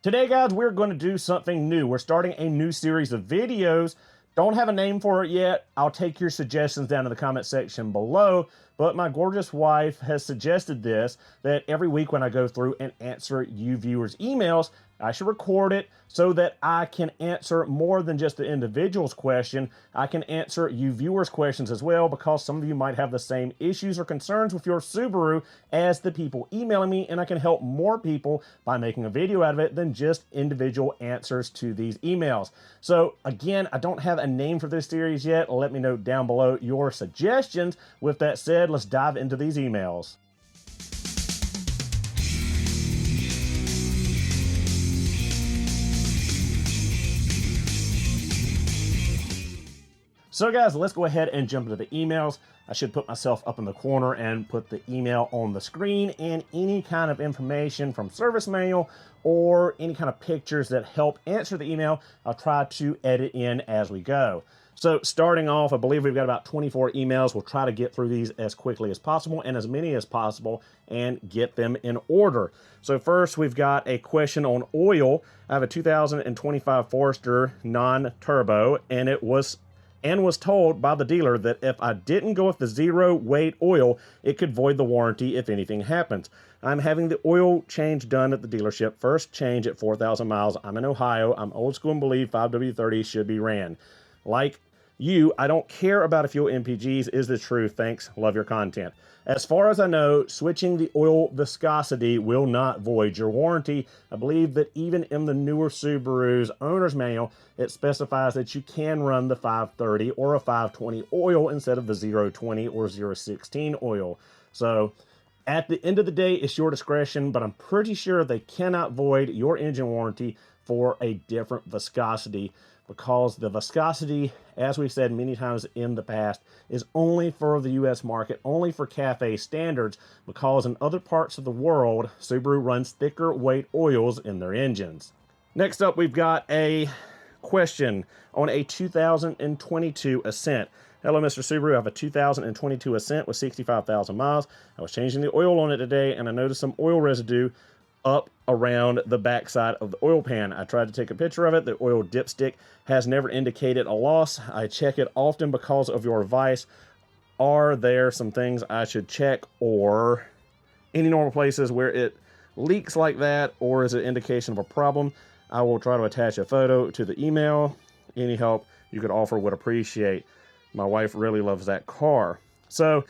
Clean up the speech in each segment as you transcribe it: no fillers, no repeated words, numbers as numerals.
Today, guys, we're going to do something new. We're starting a new series of videos. Don't have a name for it yet. I'll take your suggestions down in the comment section below. But my gorgeous wife has suggested this, that every week when I go through and answer you viewers' emails, I should record it so that I can answer more than just the individual's question. I can answer you viewers' questions as well, because some of you might have the same issues or concerns with your Subaru as the people emailing me, and I can help more people by making a video out of it than just individual answers to these emails. So again, I don't have a name for this series yet. Let me know down below your suggestions. With that said, let's dive into these emails. So guys, let's go ahead and jump into the emails. I should put myself up in the corner and put the email on the screen, and any kind of information from service manual or any kind of pictures that help answer the email, I'll try to edit in as we go. So starting off, I believe we've got about 24 emails. We'll try to get through these as quickly as possible and as many as possible and get them in order. So first, we've got a question on oil. I have a 2025 Forester non-turbo, and was told by the dealer that if I didn't go with the zero weight oil, it could void the warranty if anything happens. I'm having the oil change done at the dealership. First change at 4,000 miles. I'm in Ohio. I'm old school and believe 5W30 should be ran. Like you, I don't care about a fuel MPGs is the truth. Thanks. Love your content. As far as I know, switching the oil viscosity will not void your warranty. I believe that even in the newer Subaru's owner's manual, it specifies that you can run the 530 or a 520 oil instead of the 020 or 016 oil. So at the end of the day, it's your discretion, but I'm pretty sure they cannot void your engine warranty for a different viscosity, because the viscosity, as we've said many times in the past, is only for the US market, only for cafe standards, because in other parts of the world, Subaru runs thicker weight oils in their engines. Next up, we've got a question on a 2022 Ascent. Hello, Mr. Subaru. I have a 2022 Ascent with 65,000 miles. I was changing the oil on it today, and I noticed some oil residue up around the backside of the oil pan. I tried to take a picture of it. The oil dipstick has never indicated a loss. I check it often because of your advice. Are there some things I should check, or any normal places where it leaks like that, or is it an indication of a problem? I will try to attach a photo to the email. Any help you could offer would appreciate. My wife really loves that car. So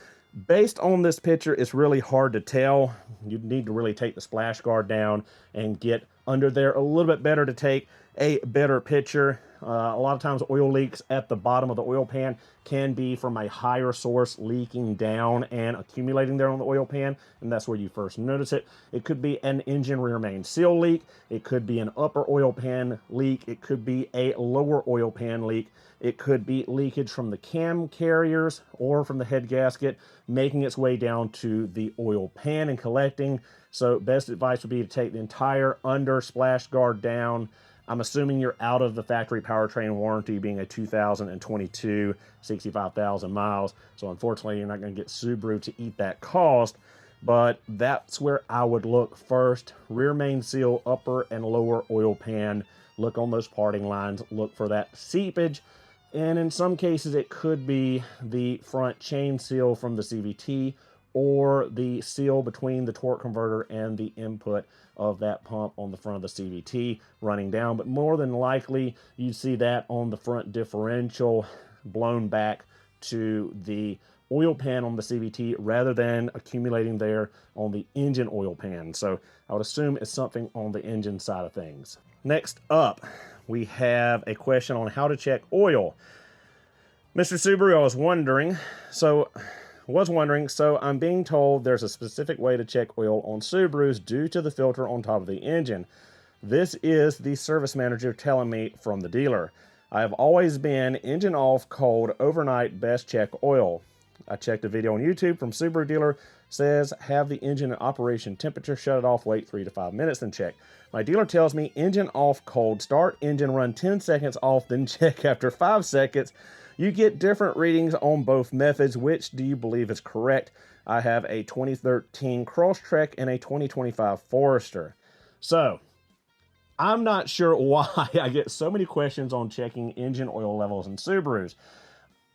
based on this picture, it's really hard to tell. You need to really take the splash guard down and get under there a little bit better to take a better picture. A lot of times oil leaks at the bottom of the oil pan can be from a higher source leaking down and accumulating there on the oil pan, and that's where you first notice it. It could be an engine rear main seal leak. It could be an upper oil pan leak. It could be a lower oil pan leak. It could be leakage from the cam carriers or from the head gasket, making its way down to the oil pan and collecting. So best advice would be to take the entire under splash guard down. I'm assuming you're out of the factory powertrain warranty, being a 2022, 65,000 miles. So unfortunately, you're not going to get Subaru to eat that cost. But that's where I would look first. Rear main seal, upper and lower oil pan. Look on those parting lines. Look for that seepage. And in some cases, it could be the front chain seal from the CVT, or the seal between the torque converter and the input of that pump on the front of the CVT running down. But more than likely, you see that on the front differential blown back to the oil pan on the CVT rather than accumulating there on the engine oil pan. So I would assume it's something on the engine side of things. Next up, we have a question on how to check oil. Mr. Subaru, I was wondering, so I'm being told there's a specific way to check oil on Subarus due to the filter on top of the engine. This is the service manager telling me from the dealer. I have always been engine off, cold, overnight, best check oil. I checked a video on YouTube from Subaru dealer, says have the engine in operation temperature, shut it off, wait 3 to 5 minutes, then check. My dealer tells me engine off, cold, start engine, run 10 seconds off, then check after 5 seconds. You get different readings on both methods. Which do you believe is correct? I have a 2013 Crosstrek and a 2025 Forester. So, I'm not sure why I get so many questions on checking engine oil levels in Subarus.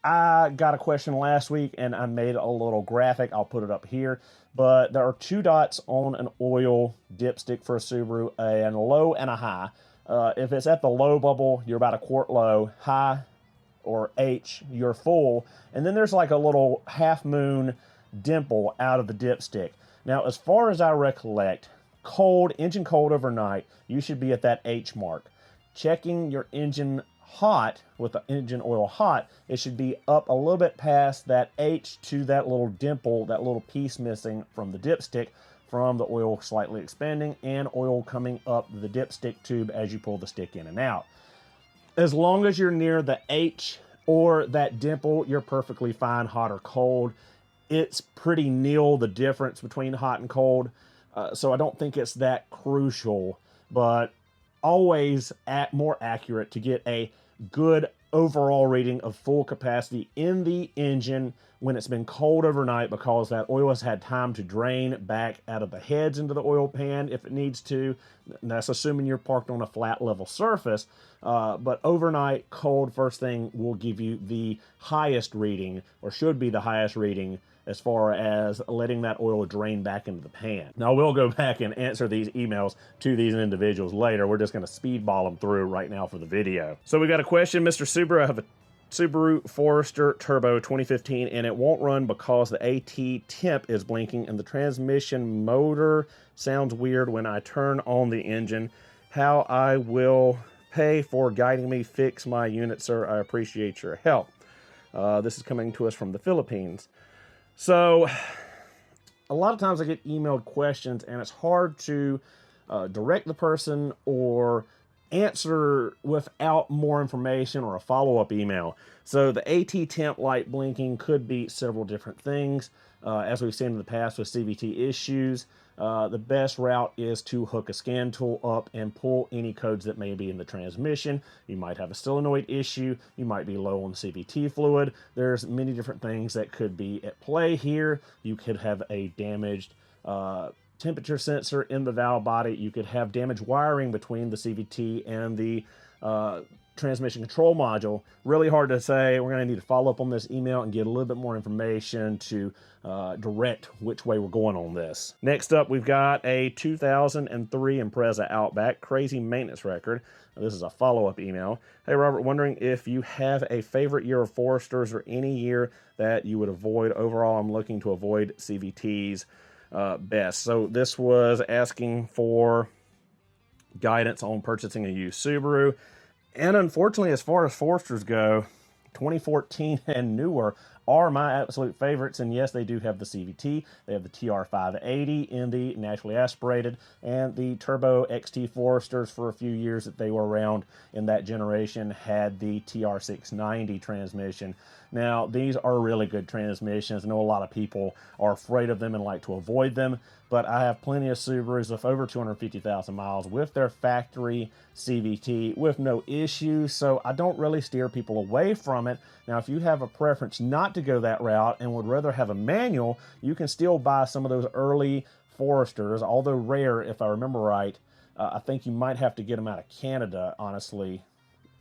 I got a question last week and I made a little graphic. I'll put it up here. But there are 2 dots on an oil dipstick for a Subaru, a low and a high. If it's at the low bubble, you're about a quart low. High or H, you're full. And then there's like a little half moon dimple out of the dipstick. Now, as far as I recollect, engine cold overnight, you should be at that H mark. Checking your engine hot, with the engine oil hot, it should be up a little bit past that H to that little dimple, that little piece missing from the dipstick, from the oil slightly expanding and oil coming up the dipstick tube as you pull the stick in and out. As long as you're near the H or that dimple, you're perfectly fine, hot or cold. It's pretty nil, the difference between hot and cold. So I don't think it's that crucial, but always more accurate to get a good overall reading of full capacity in the engine when it's been cold overnight, because that oil has had time to drain back out of the heads into the oil pan if it needs to. And that's assuming you're parked on a flat level surface. But overnight, cold first thing will give you the highest reading, or should be the highest reading, as far as letting that oil drain back into the pan. Now, we'll go back and answer these emails to these individuals later. We're just going to speedball them through right now for the video. So we got a question, Mr. Subaru. I have a Subaru Forester Turbo 2015, and it won't run because the AT temp is blinking and the transmission motor sounds weird when I turn on the engine. How I will pay for guiding me fix my unit, sir. I appreciate your help. This is coming to us from the Philippines. So, a lot of times I get emailed questions and it's hard to direct the person or answer without more information or a follow-up email. So the AT temp light blinking could be several different things. As we've seen in the past with CVT issues, the best route is to hook a scan tool up and pull any codes that may be in the transmission. You might have a solenoid issue. You might be low on CVT fluid. There's many different things that could be at play here. You could have a damaged temperature sensor in the valve body. You could have damaged wiring between the CVT and the transmission control module. Really hard to say. We're going to need to follow up on this email and get a little bit more information to direct which way we're going on this. Next up, we've got a 2003 Impreza Outback, crazy maintenance record. This is a follow-up email. Hey, Robert, wondering if you have a favorite year of Foresters or any year that you would avoid. Overall, I'm looking to avoid CVTs best. So this was asking for guidance on purchasing a used Subaru. And unfortunately, as far as Foresters go, 2014 and newer are my absolute favorites. And yes, they do have the CVT. They have the TR580 in the naturally aspirated, and the Turbo XT Foresters for a few years that they were around in that generation had the TR690 transmission. Now, these are really good transmissions. I know a lot of people are afraid of them and like to avoid them, but I have plenty of Subarus with over 250,000 miles with their factory CVT with no issues, so I don't really steer people away from it. Now, if you have a preference not to go that route and would rather have a manual, you can still buy some of those early Foresters, although rare, if I remember right. I think you might have to get them out of Canada, honestly.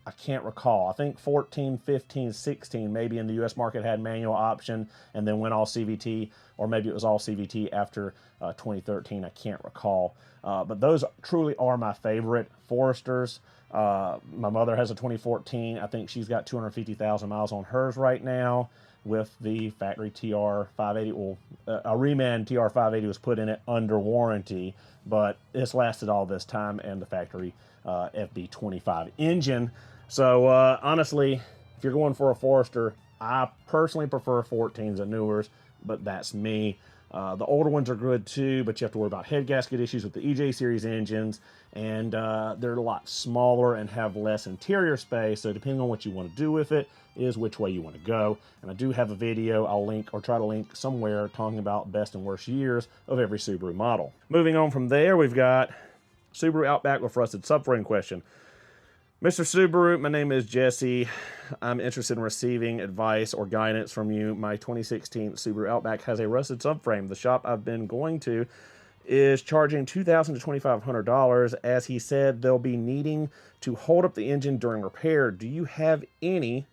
I can't recall. I think 14, 15, 16, maybe in the U.S. market had manual option and then went all CVT, or maybe it was all CVT after 2013. I can't recall. But those truly are my favorite Foresters. My mother has a 2014. I think she's got 250,000 miles on hers right now with the factory TR580. Well, a reman TR580 was put in it under warranty, but it's lasted all this time, and the factory FB25 engine. So honestly, if you're going for a Forester, I personally prefer 14s and newers, but that's me. The older ones are good too, but you have to worry about head gasket issues with the EJ series engines, and they're a lot smaller and have less interior space. So depending on what you want to do with it is which way you want to go. And I do have a video I'll link, or try to link somewhere, talking about best and worst years of every Subaru model. Moving on from there, we've got Subaru Outback with rusted subframe question. Mr. Subaru, my name is Jesse. I'm interested in receiving advice or guidance from you. My 2016 Subaru Outback has a rusted subframe. The shop I've been going to is charging $2,000 to $2,500, as he said they'll be needing to hold up the engine during repair. Do you have any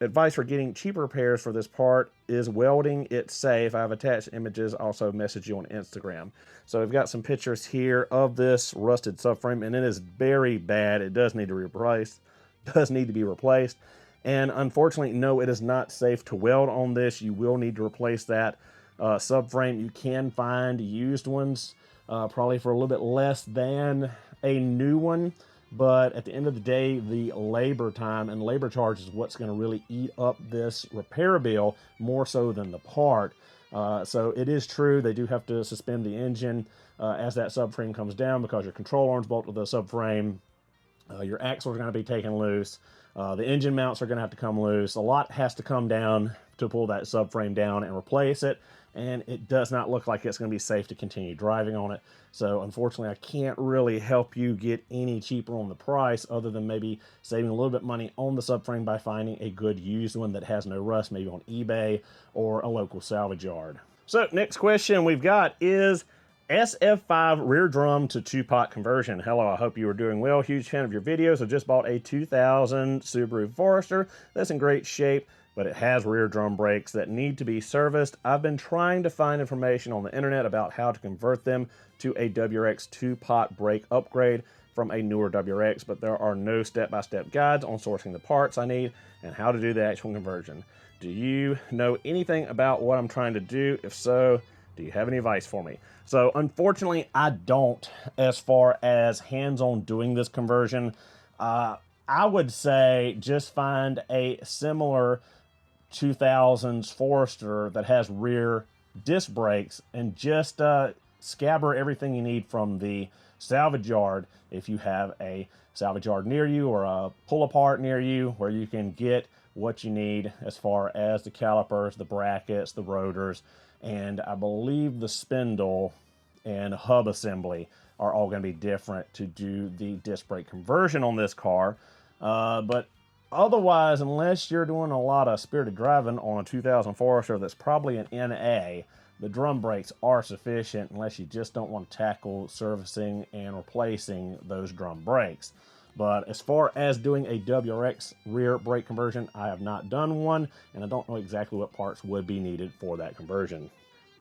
advice for getting cheaper repairs for this part? Is welding it safe? I have attached images, also message you on Instagram. So we've got some pictures here of this rusted subframe, and it is very bad. It does need to be replaced. And unfortunately, no, it is not safe to weld on this. You will need to replace that subframe. You can find used ones, probably for a little bit less than a new one. But at the end of the day, the labor time and labor charge is what's going to really eat up this repair bill more so than the part. So it is true, they do have to suspend the engine as that subframe comes down, because your control arms bolt to the subframe, your axles are going to be taken loose, the engine mounts are going to have to come loose. A lot has to come down to pull that subframe down and replace it, and it does not look like it's going to be safe to continue driving on it. So unfortunately, I can't really help you get any cheaper on the price, other than maybe saving a little bit money on the subframe by finding a good used one that has no rust, maybe on eBay or a local salvage yard. So next question we've got is SF5 rear drum to two-pot conversion. Hello, I hope you are doing well. Huge fan of your videos. I just bought a 2000 Subaru Forester that's in great shape, but it has rear drum brakes that need to be serviced. I've been trying to find information on the internet about how to convert them to a WRX two-pot brake upgrade from a newer WRX, but there are no step-by-step guides on sourcing the parts I need and how to do the actual conversion. Do you know anything about what I'm trying to do? If so, do you have any advice for me? So unfortunately, I don't, as far as hands-on doing this conversion. I would say just find a similar 2000s Forester that has rear disc brakes, and just scabber everything you need from the salvage yard, if you have a salvage yard near you or a pull apart near you where you can get what you need as far as the calipers, the brackets, the rotors, and I believe the spindle and hub assembly are all going to be different to do the disc brake conversion on this car. But otherwise, unless you're doing a lot of spirited driving on a 2000 Forester that's probably an NA, the drum brakes are sufficient, unless you just don't want to tackle servicing and replacing those drum brakes. But as far as doing a WRX rear brake conversion, I have not done one, and I don't know exactly what parts would be needed for that conversion.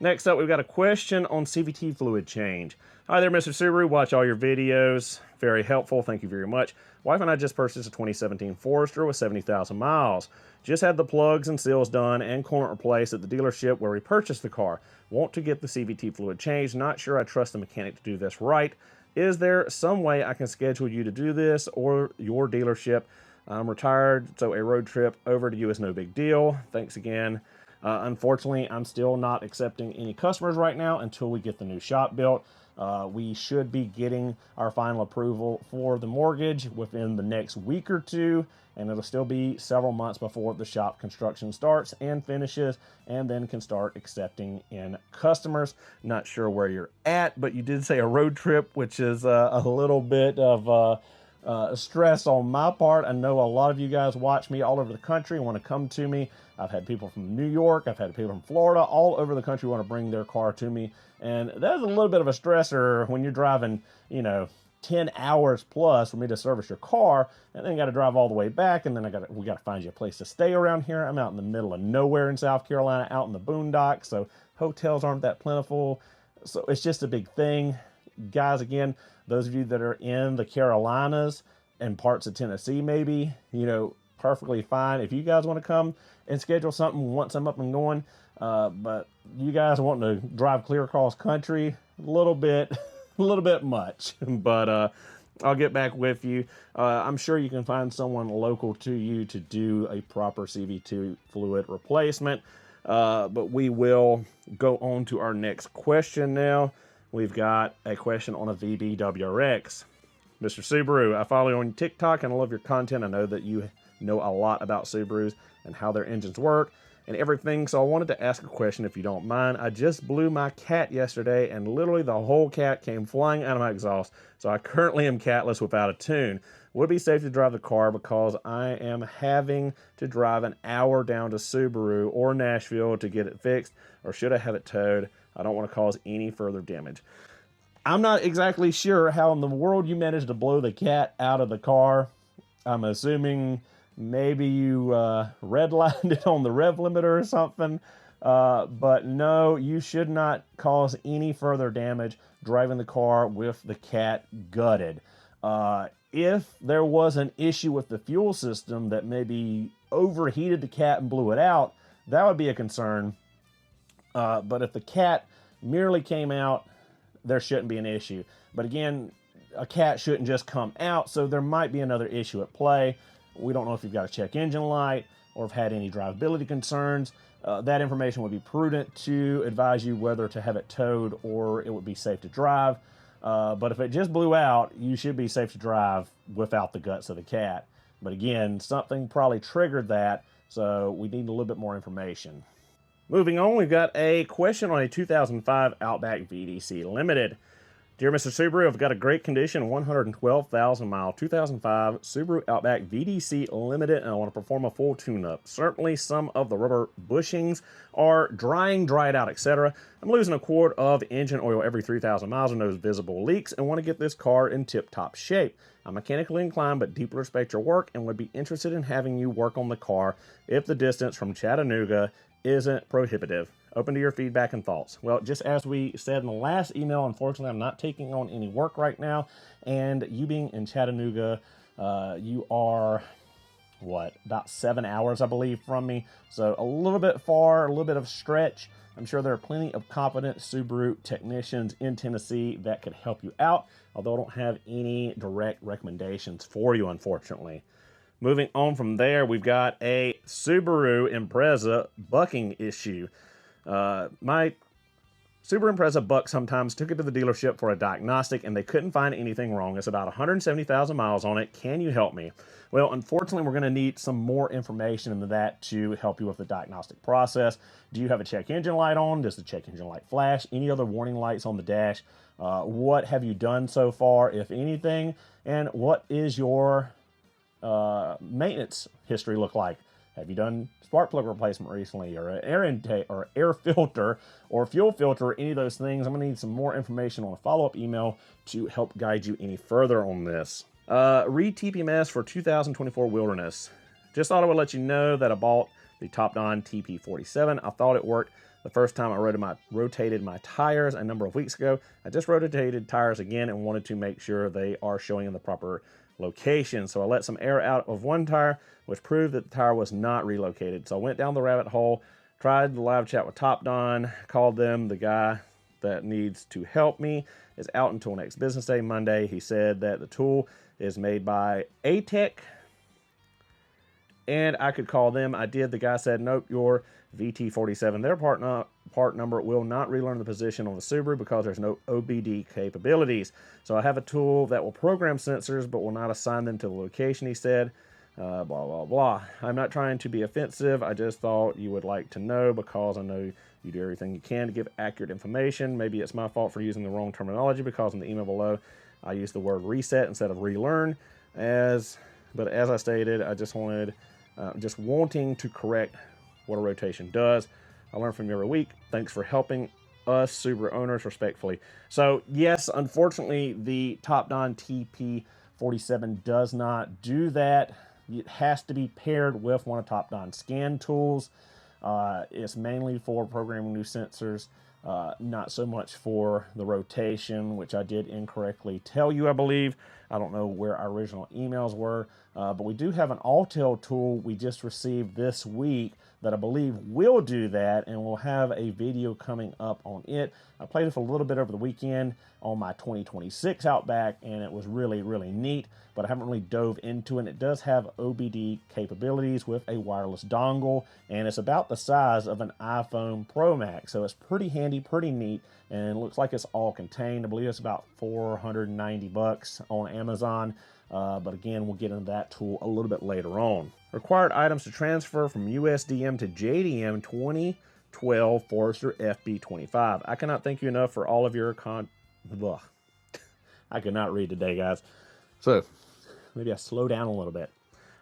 Next up, we've got a question on CVT fluid change. Hi there, Mr. Subaru. Watch all your videos. Very helpful. Thank you very much. Wife and I just purchased a 2017 Forester with 70,000 miles. Just had the plugs and seals done and coolant replaced at the dealership where we purchased the car. Want to get the CVT fluid changed. Not sure I trust the mechanic to do this right. Is there some way I can schedule you to do this, or your dealership? I'm retired, so a road trip over to you is no big deal. Thanks again. Unfortunately, I'm still not accepting any customers right now until we get the new shop built. We should be getting our final approval for the mortgage within the next week or two, and it'll still be several months before the shop construction starts and finishes, and then can start accepting in customers. Not sure where you're at, but you did say a road trip, which is a little bit of stress on my part. I know a lot of you guys watch me all over the country and want to come to me. I've had people from New York, I've had people from Florida, all over the country want to bring their car to me. And that's a little bit of a stressor when you're driving, 10 hours plus for me to service your car, and then got to drive all the way back, and then we got to find you a place to stay around here. I'm out in the middle of nowhere in South Carolina, out in the boondocks, so hotels aren't that plentiful. So it's just a big thing. Guys, again, those of you that are in the Carolinas and parts of Tennessee, maybe, perfectly fine if you guys want to come and schedule something once I'm up and going. But you guys wanting to drive clear across country, a little bit much. But I'll get back with you. I'm sure you can find someone local to you to do a proper CVT fluid replacement. But we will go on to our next question now. We've got a question on a VBWRX. Mr. Subaru, I follow you on TikTok and I love your content. I know that you know a lot about Subarus and how their engines work and everything, so I wanted to ask a question if you don't mind. I just blew my cat yesterday, and literally the whole cat came flying out of my exhaust, so I currently am catless without a tune. Would it be safe to drive the car, because I am having to drive an hour down to Subaru or Nashville to get it fixed, or should I have it towed? I don't want to cause any further damage. I'm not exactly sure how in the world you managed to blow the cat out of the car. I'm assuming maybe you redlined it on the rev limiter or something. But no, you should not cause any further damage driving the car with the cat gutted. If there was an issue with the fuel system that maybe overheated the cat and blew it out, that would be a concern. But if the cat merely came out, there shouldn't be an issue. But again, a cat shouldn't just come out, so there might be another issue at play. We don't know if you've got a check engine light or have had any drivability concerns. That information would be prudent to advise you whether to have it towed or it would be safe to drive. But if it just blew out, you should be safe to drive without the guts of the cat. But again, something probably triggered that, so we need a little bit more information. Moving on, we've got a question on a 2005 Outback VDC Limited. Dear Mr. Subaru, I've got a great condition, 112,000 mile 2005 Subaru Outback VDC Limited, and I want to perform a full tune-up. Certainly some of the rubber bushings are drying, dried out, etc. I'm losing a quart of engine oil every 3,000 miles and those visible leaks, and want to get this car in tip-top shape. I'm mechanically inclined, but deeply respect your work and would be interested in having you work on the car if the distance from Chattanooga isn't prohibitive. Open to your feedback and thoughts. Well, just as we said in the last email, unfortunately, I'm not taking on any work right now. And you being in Chattanooga, you are, what, about 7 hours, I believe, from me. So a little bit far, a little bit of stretch. I'm sure there are plenty of competent Subaru technicians in Tennessee that could help you out, although I don't have any direct recommendations for you, unfortunately. Moving on from there, we've got a Subaru Impreza bucking issue. My Subaru Impreza buck sometimes. Took it to the dealership for a diagnostic and they couldn't find anything wrong. It's about 170,000 miles on it. Can you help me? Well, unfortunately, we're going to need some more information into that to help you with the diagnostic process. Do you have a check engine light on? Does the check engine light flash? Any other warning lights on the dash? What have you done so far, if anything? And what is your maintenance history look like? Have you done spark plug replacement recently, or an air intake, or air filter, or fuel filter, any of those things? I'm going to need some more information on a follow-up email to help guide you any further on this. Read TPMS for 2024 Wilderness. Just thought I would let you know that I bought the Top Don TP47. I thought it worked the first time I rotated my tires a number of weeks ago. I just rotated tires again and wanted to make sure they are showing in the proper location. So I let some air out of one tire, which proved that the tire was not relocated. So I went down the rabbit hole, tried the live chat with Top Don, called them. The guy that needs to help me is out until next business day, Monday. He said that the tool is made by ATEC and I could call them. I did. The guy said, nope, your VT47, their part number will not relearn the position on the Subaru because there's no OBD capabilities. So I have a tool that will program sensors but will not assign them to the location, he said. Blah, blah, blah. I'm not trying to be offensive. I just thought you would like to know because I know you do everything you can to give accurate information. Maybe it's my fault for using the wrong terminology because in the email below I used the word reset instead of relearn. But as I stated, I just wanting to correct what a rotation does. I learn from you every week. Thanks for helping us Subaru owners respectfully. So yes, unfortunately, the Top Don TP47 does not do that. It has to be paired with one of Top Don's scan tools. It's mainly for programming new sensors, not so much for the rotation, which I did incorrectly tell you, I believe. I don't know where our original emails were, but we do have an Autel tool we just received this week that I believe will do that, and we'll have a video coming up on it. I played it for a little bit over the weekend on my 2026 Outback, and it was really, really neat, but I haven't really dove into it. It does have OBD capabilities with a wireless dongle, and it's about the size of an iPhone Pro Max, so it's pretty handy, pretty neat, and it looks like it's all contained. I believe it's about $490 on Amazon. But again, we'll get into that tool a little bit later on. Required items to transfer from USDM to JDM 2012 Forester FB25. I cannot thank you enough for all of your I cannot read today, guys. So maybe I slow down a little bit.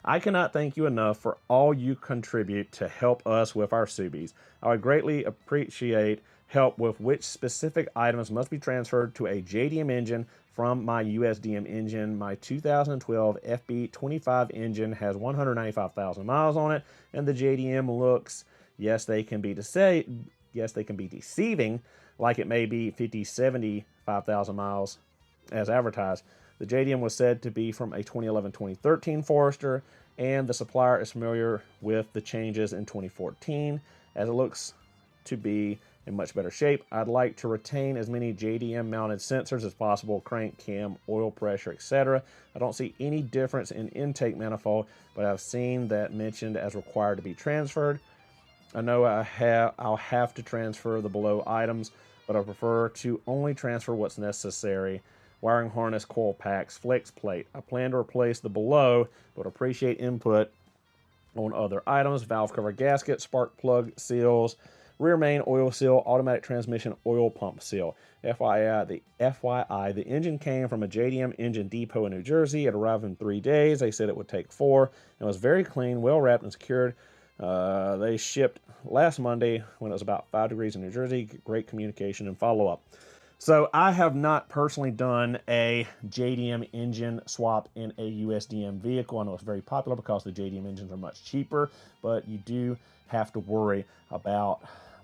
I cannot thank you enough for all you contribute to help us with our Subies. I would greatly appreciate help with which specific items must be transferred to a JDM engine from my USDM engine. My 2012 FB25 engine has 195,000 miles on it, and the JDM looks, yes, they can be deceiving, like it may be 50, 75,000 miles as advertised. The JDM was said to be from a 2011-2013 Forester, and the supplier is familiar with the changes in 2014, as it looks to be in much better shape. I'd like to retain as many JDM mounted sensors as possible, crank, cam, oil pressure, etc. I don't see any difference in intake manifold, but I've seen that mentioned as required to be transferred. I know I'll have to transfer the below items, but I prefer to only transfer what's necessary. Wiring harness, coil packs, flex plate. I plan to replace the below, but appreciate input on other items. Valve cover gasket, spark plug seals, rear main oil seal, automatic transmission oil pump seal. FYI, the engine came from a JDM engine depot in New Jersey. It arrived in 3 days. They said it would take 4, and was very clean, well wrapped and secured. They shipped last Monday when it was about 5 degrees in New Jersey. Great communication and follow-up. So I have not personally done a JDM engine swap in a USDM vehicle. I know it's very popular because the JDM engines are much cheaper, but you do have to worry about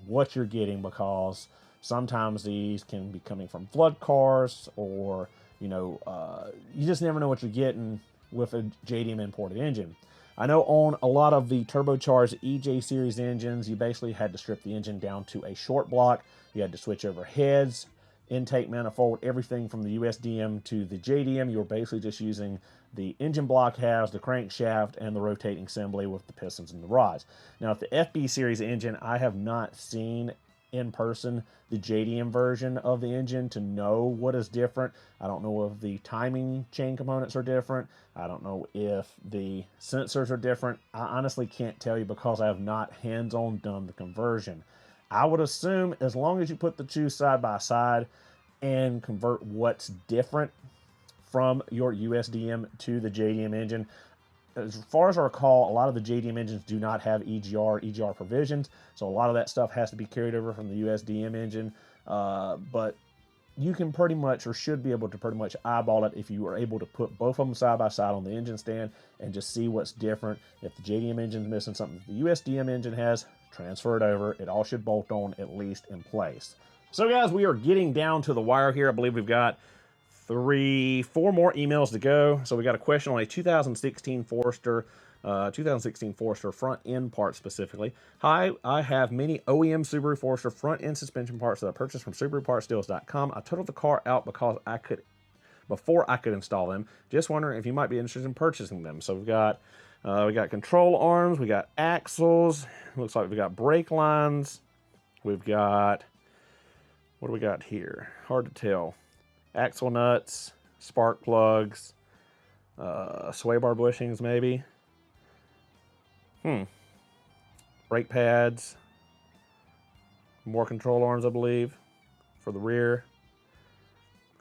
what you're getting, because sometimes these can be coming from flood cars, or you just never know what you're getting with a JDM imported engine. I know on a lot of the turbocharged EJ series engines, you basically had to strip the engine down to a short block. You had to switch over heads, intake manifold, everything from the USDM to the JDM. You were basically just using the engine block halves, the crankshaft, and the rotating assembly with the pistons and the rods. Now, with the FB series engine, I have not seen in person the JDM version of the engine to know what is different. I don't know if the timing chain components are different. I don't know if the sensors are different. I honestly can't tell you because I have not hands-on done the conversion. I would assume as long as you put the two side by side and convert what's different from your USDM to the JDM engine. As far as I recall, a lot of the JDM engines do not have EGR provisions, so a lot of that stuff has to be carried over from the USDM engine. But you can pretty much, or should be able to pretty much eyeball it if you are able to put both of them side by side on the engine stand and just see what's different. If the JDM engine is missing something the USDM engine has, transfer it over. It all should bolt on at least in place. So guys, we are getting down to the wire here. I believe we've got 4 more emails to go. So we got a question on a 2016 Forester front end part specifically. Hi, I have many OEM Subaru Forester front end suspension parts that I purchased from SubaruPartsDeals.com. I totaled the car out before I could install them. Just wondering if you might be interested in purchasing them. So we got control arms, we got axles. Looks like we got brake lines. We've got, what do we got here? Hard to tell. Axle nuts, spark plugs, sway bar bushings maybe. Brake pads, more control arms I believe for the rear,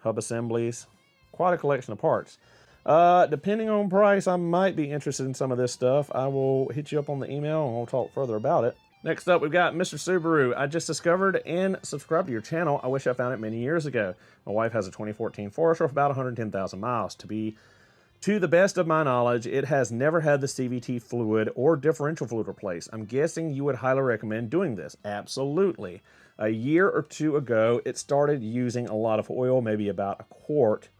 hub assemblies, quite a collection of parts. Depending on price, I might be interested in some of this stuff. I will hit you up on the email and we'll talk further about it. Next up, we've got Mr. Subaru. I just discovered and subscribed to your channel. I wish I found it many years ago. My wife has a 2014 Forester with about 110,000 miles. To the best of my knowledge, it has never had the CVT fluid or differential fluid replaced. I'm guessing you would highly recommend doing this. Absolutely. A year or 2 ago, it started using a lot of oil, maybe about a quart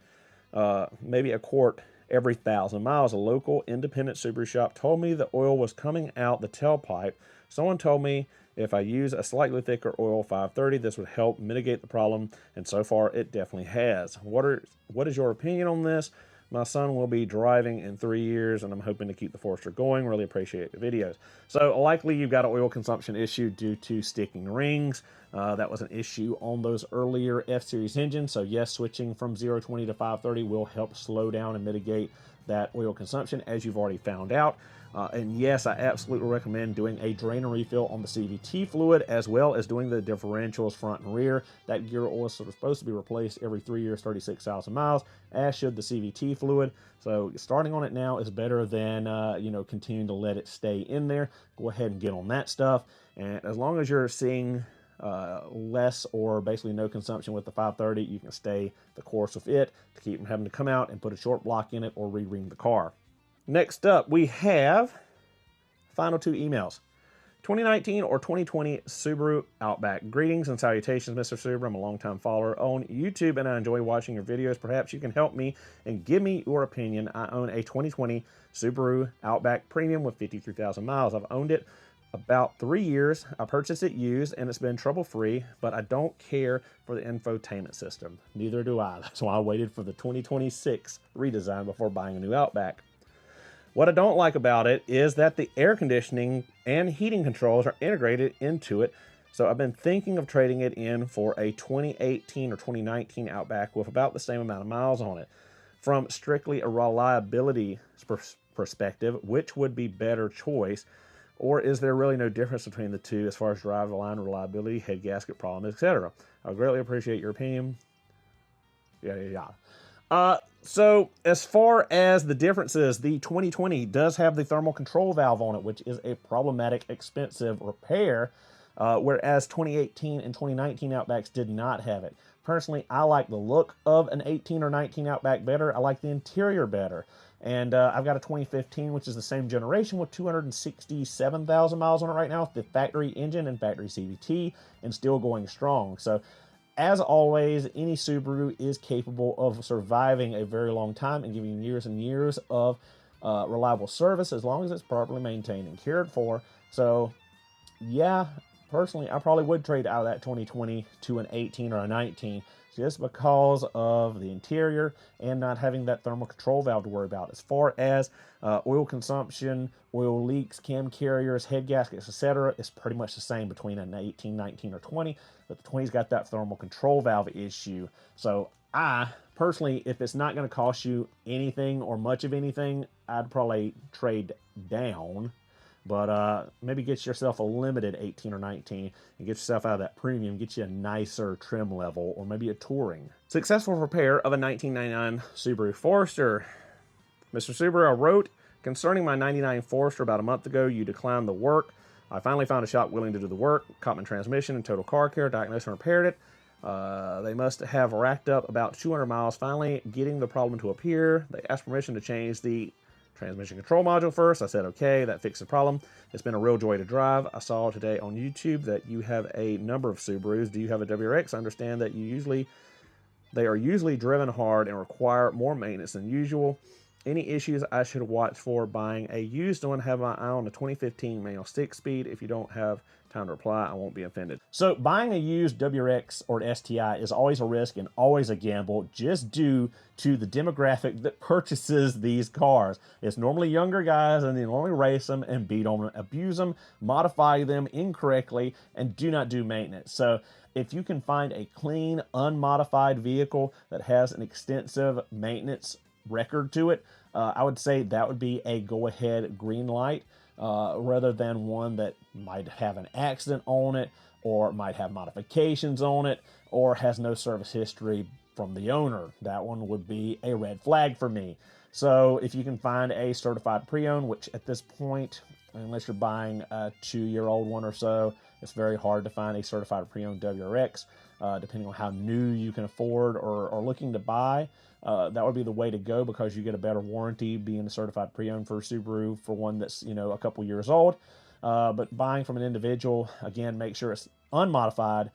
every 1,000 miles. A local independent Subaru shop told me the oil was coming out the tailpipe. Someone told me if I use a slightly thicker oil 530, this would help mitigate the problem, and so far it definitely has. What is your opinion on this? My son will be driving in 3 years, and I'm hoping to keep the Forester going. Really appreciate the videos. So likely you've got an oil consumption issue due to sticking rings. That was an issue on those earlier F-Series engines. So yes, switching from 020 to 530 will help slow down and mitigate that oil consumption, as you've already found out. And yes, I absolutely recommend doing a drain and refill on the CVT fluid, as well as doing the differentials front and rear. That gear oil is supposed to be replaced every 3 years, 36,000 miles, as should the CVT fluid. So starting on it now is better than continuing to let it stay in there. Go ahead and get on that stuff. And as long as you're seeing less or basically no consumption with the 530, you can stay the course with it to keep from having to come out and put a short block in it or re-ring the car. Next up, we have final 2 emails. 2019 or 2020 Subaru Outback. Greetings and salutations, Mr. Subaru. I'm a longtime follower on YouTube and I enjoy watching your videos. Perhaps you can help me and give me your opinion. I own a 2020 Subaru Outback Premium with 53,000 miles. I've owned it about 3 years. I purchased it used and it's been trouble-free, but I don't care for the infotainment system. Neither do I. That's why I waited for the 2026 redesign before buying a new Outback. What I don't like about it is that the air conditioning and heating controls are integrated into it. So I've been thinking of trading it in for a 2018 or 2019 Outback with about the same amount of miles on it. From strictly a reliability perspective, which would be better choice? Or is there really no difference between the two as far as drive line reliability, head gasket problems, etc.? I would greatly appreciate your opinion. So as far as the differences, the 2020 does have the thermal control valve on it, which is a problematic, expensive repair, whereas 2018 and 2019 Outbacks did not have it. Personally, I like the look of an 18 or 19 Outback better. I like the interior better. And I've got a 2015, which is the same generation with 267,000 miles on it right now, with the factory engine and factory CVT, and still going strong. So as always, any Subaru is capable of surviving a very long time and giving years and years of reliable service as long as it's properly maintained and cared for. So, yeah, personally, I probably would trade out of that 2020 to an 18 or a 19 just because of the interior and not having that thermal control valve to worry about. As far as oil consumption, oil leaks, cam carriers, head gaskets, etc., it's pretty much the same between an 18, 19, or 20, but the 20's got that thermal control valve issue. So I, personally, if it's not going to cost you anything or much of anything, I'd probably trade down. But maybe get yourself a limited 18 or 19 and get yourself out of that premium, get you a nicer trim level or maybe a touring. Successful repair of a 1999 Subaru Forester. Mr. Subaru, I wrote concerning my 99 Forester about a month ago. You declined the work. I finally found a shop willing to do the work. Caught transmission and total car care, diagnosed and repaired it. They must have racked up about 200 miles, finally getting the problem to appear. They asked permission to change the transmission control module first. I said, okay, that fixed the problem. It's been a real joy to drive. I saw today on YouTube that you have a number of Subarus. Do you have a WRX? I understand that they are usually driven hard and require more maintenance than usual. Any issues I should watch for buying a used one? Have my eye on the 2015 manual 6-speed. If you don't have time to reply, I won't be offended. So buying a used WRX or an STI is always a risk and always a gamble, just due to the demographic that purchases these cars. It's normally younger guys, and they normally race them and beat them, abuse them, modify them incorrectly, and do not do maintenance. So if you can find a clean, unmodified vehicle that has an extensive maintenance record to it, I would say that would be a go-ahead green light, rather than one that might have an accident on it, or might have modifications on it, or has no service history from the owner. That one would be a red flag for me. So if you can find a certified pre-owned, which at this point, unless you're buying a 2-year-old one or so, it's very hard to find a certified pre-owned WRX, depending on how new you can afford or looking to buy. That would be the way to go, because you get a better warranty being a certified pre-owned for Subaru for one that's, a couple years old. But buying from an individual, again, make sure it's unmodified,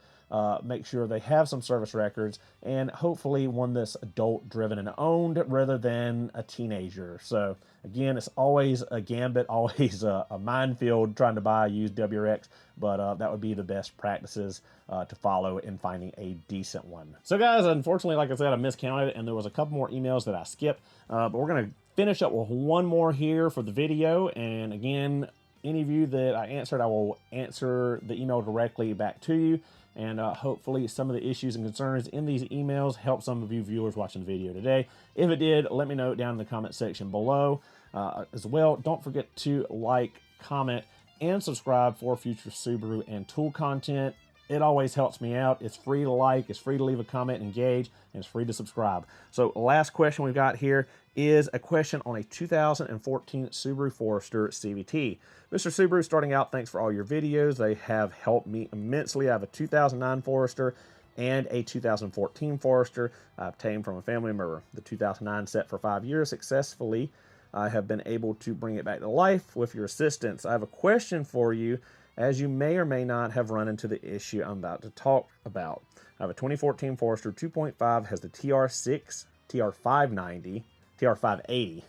make sure they have some service records, and hopefully one that's adult driven and owned rather than a teenager. So again, it's always a gambit, always a minefield trying to buy a used WRX, but that would be the best practices to follow in finding a decent one. So guys, unfortunately, like I said, I miscounted and there was a couple more emails that I skipped, but we're going to finish up with one more here for the video. And again, any of you that I answered, I will answer the email directly back to you. And hopefully some of the issues and concerns in these emails help some of you viewers watching the video today. If it did, let me know down in the comment section below. As well, don't forget to like, comment, and subscribe for future Subaru and tool content. it always helps me out. It's free to like, it's free to leave a comment, engage, and it's free to subscribe. So last question we've got here is a question on a 2014 Subaru Forester CVT. Mr. Subaru, starting out, thanks for all your videos. They have helped me immensely. I have a 2009 Forester and a 2014 Forester I obtained from a family member. The 2009 set for 5 years successfully. I have been able to bring it back to life with your assistance. I have a question for you, as you may or may not have run into the issue I'm about to talk about. I have a 2014 Forester 2.5, has the TR6, TR590, TR580.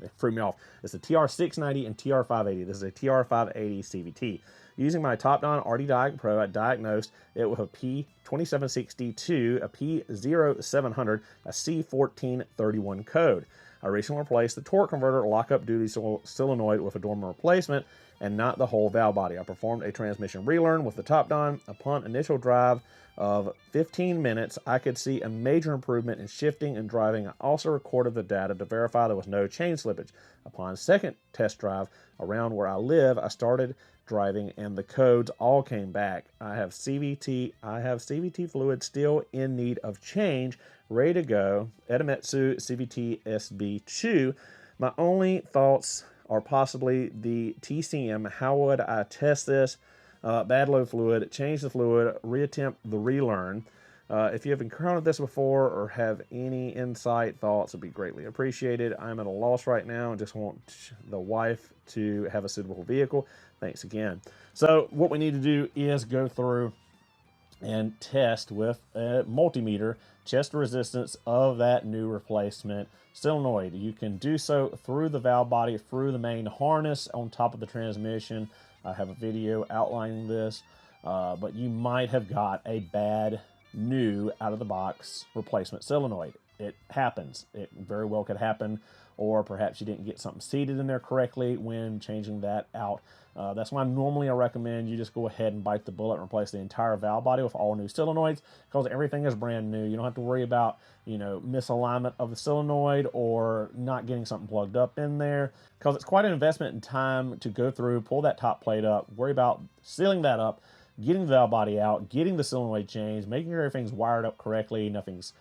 It threw me off. It's the TR690 and TR580. This is a TR580 CVT. Using my top-down RD Diag Pro, I diagnosed it with a P2762, a P0700, a C1431 code. I recently replaced the torque converter lockup duty solenoid with a dormer replacement and not the whole valve body. I performed a transmission relearn with the top down. Upon initial drive of 15 minutes, I could see a major improvement in shifting and driving. I also recorded the data to verify there was no chain slippage. Upon second test drive around where I live, I started driving and the codes all came back. I have CVT fluid still in need of change, ready to go. Edametsu CVT SB2. My only thoughts are possibly the TCM. How would I test this? Bad low fluid, change the fluid, reattempt the relearn. If you have encountered this before or have any insight, thoughts would be greatly appreciated. I'm at a loss right now and just want the wife to have a suitable vehicle. Thanks again. So what we need to do is go through and test with a multimeter, test the resistance of that new replacement solenoid. You can do so through the valve body, through the main harness on top of the transmission. I have a video outlining this, but you might have got a bad new out of the box replacement solenoid. It happens. It very well could happen, or perhaps you didn't get something seated in there correctly when changing that out. That's why normally I recommend you just go ahead and bite the bullet and replace the entire valve body with all new solenoids, because everything is brand new. You don't have to worry about, you know, misalignment of the solenoid or not getting something plugged up in there, because it's quite an investment in time to go through, pull that top plate up, worry about sealing that up, getting the valve body out, getting the solenoid changed, making sure everything's wired up correctly, nothing's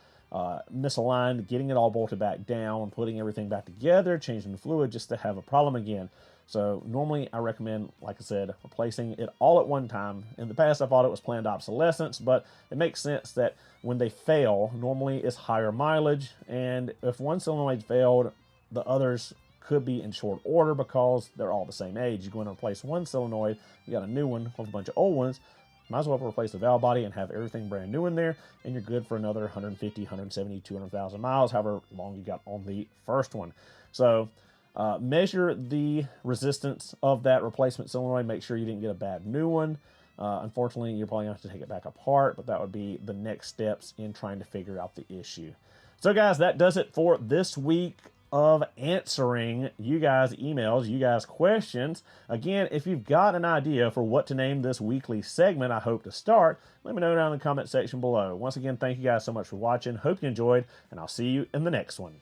misaligned, getting it all bolted back down, putting everything back together, changing the fluid just to have a problem again. So normally I recommend, like I said, replacing it all at one time. In the past I thought it was planned obsolescence, but it makes sense that when they fail, normally it's higher mileage, and if one solenoid failed, the others could be in short order because they're all the same age. You're going to replace one solenoid, you got a new one with a bunch of old ones, might as well replace the valve body and have everything brand new in there, and you're good for another 150, 170, 200,000 miles, however long you got on the first one. So measure the resistance of that replacement solenoid. Make sure you didn't get a bad new one. Unfortunately, you're probably going to have to take it back apart, but that would be the next steps in trying to figure out the issue. So guys, that does it for this week of answering you guys' emails, you guys' questions. Again, if you've got an idea for what to name this weekly segment I hope to start, let me know down in the comment section below. Once again, thank you guys so much for watching. Hope you enjoyed, and I'll see you in the next one.